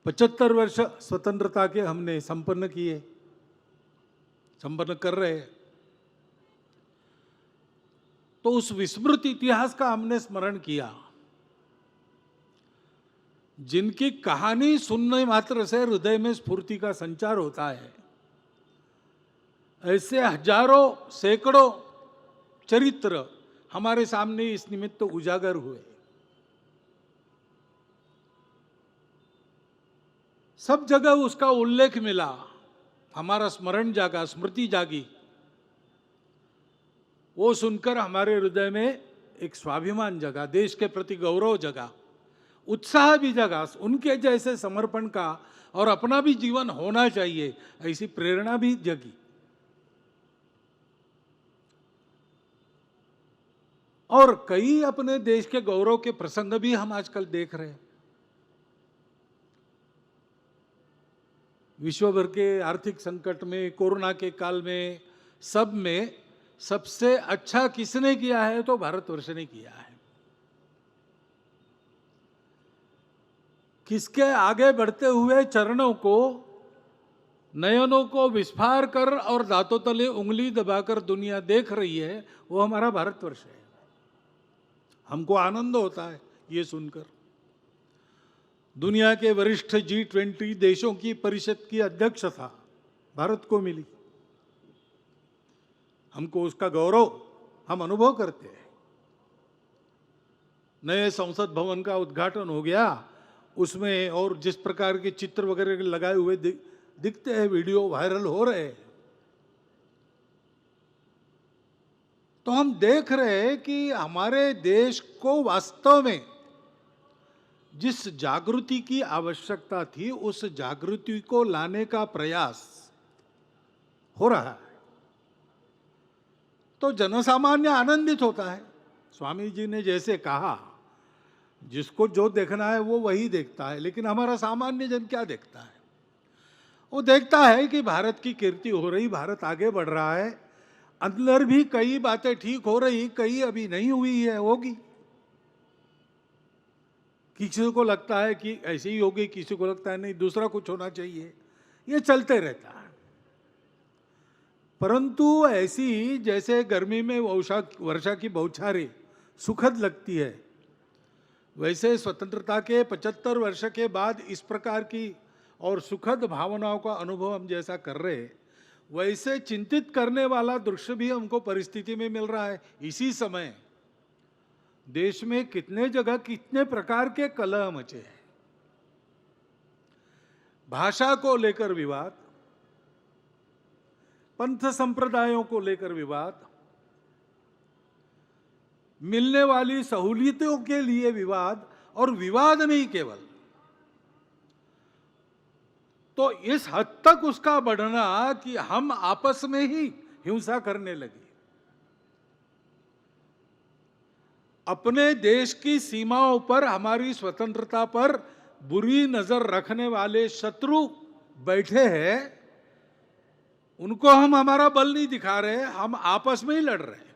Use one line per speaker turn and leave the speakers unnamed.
75 वर्ष स्वतंत्रता के हमने संपन्न कर रहे हैं। तो उस विस्मृत इतिहास का हमने स्मरण किया, जिनकी कहानी सुनने मात्र से हृदय में स्फूर्ति का संचार होता है। ऐसे हजारों सैकड़ों चरित्र हमारे सामने इस निमित्त उजागर हुए। सब जगह उसका उल्लेख मिला, हमारा स्मरण जागा, स्मृति जागी। वो सुनकर हमारे हृदय में एक स्वाभिमान जगा, देश के प्रति गौरव जगा, उत्साह भी जगा। उनके जैसे समर्पण का और अपना भी जीवन होना चाहिए, ऐसी प्रेरणा भी जगी। और कई अपने देश के गौरव के प्रसंग भी हम आजकल देख रहे हैं। विश्व भर के आर्थिक संकट में, कोरोना के काल में, सब में सबसे अच्छा किसने किया है? तो भारतवर्ष ने किया है। किसके आगे बढ़ते हुए चरणों को, नयनों को विस्फार कर और दांतों तले उंगली दबाकर दुनिया देख रही है, वो हमारा भारतवर्ष है। हमको आनंद होता है ये सुनकर। दुनिया के वरिष्ठ G20 देशों की परिषद की अध्यक्षता भारत को मिली। हमको उसका गौरव हम अनुभव करते हैं। नए संसद भवन का उद्घाटन हो गया, उसमें और जिस प्रकार के चित्र वगैरह लगाए हुए दिखते हैं, वीडियो वायरल हो रहे हैं, तो हम देख रहे हैं कि हमारे देश को वास्तव में जिस जागृति की आवश्यकता थी, उस जागृति को लाने का प्रयास हो रहा है। तो जनसामान्य आनंदित होता है। स्वामी जी ने जैसे कहा, जिसको जो देखना है वो वही देखता है, लेकिन हमारा सामान्य जन क्या देखता है? वो देखता है कि भारत की कीर्ति हो रही, भारत आगे बढ़ रहा है। अंदर भी कई बातें ठीक हो रही, कई अभी नहीं हुई है, होगी। किसी को लगता है कि ऐसे ही होगी, किसी को लगता है नहीं दूसरा कुछ होना चाहिए। ये चलते रहता है। परंतु ऐसी जैसे गर्मी में वर्षा की बौछारें सुखद लगती है, वैसे स्वतंत्रता के 75 वर्ष के बाद इस प्रकार की और सुखद भावनाओं का अनुभव हम जैसा कर रहे हैं, वैसे चिंतित करने वाला दृश्य भी हमको परिस्थिति में मिल रहा है। इसी समय देश में कितने जगह कितने प्रकार के कलह मचे हैं। भाषा को लेकर विवाद, पंथ संप्रदायों को लेकर विवाद, मिलने वाली सहूलियतों के लिए विवाद, और विवाद नहीं केवल, तो इस हद तक उसका बढ़ना कि हम आपस में ही हिंसा करने लगे। अपने देश की सीमाओं पर हमारी स्वतंत्रता पर बुरी नजर रखने वाले शत्रु बैठे हैं, उनको हम हमारा बल नहीं दिखा रहे, हम आपस में ही लड़ रहे हैं।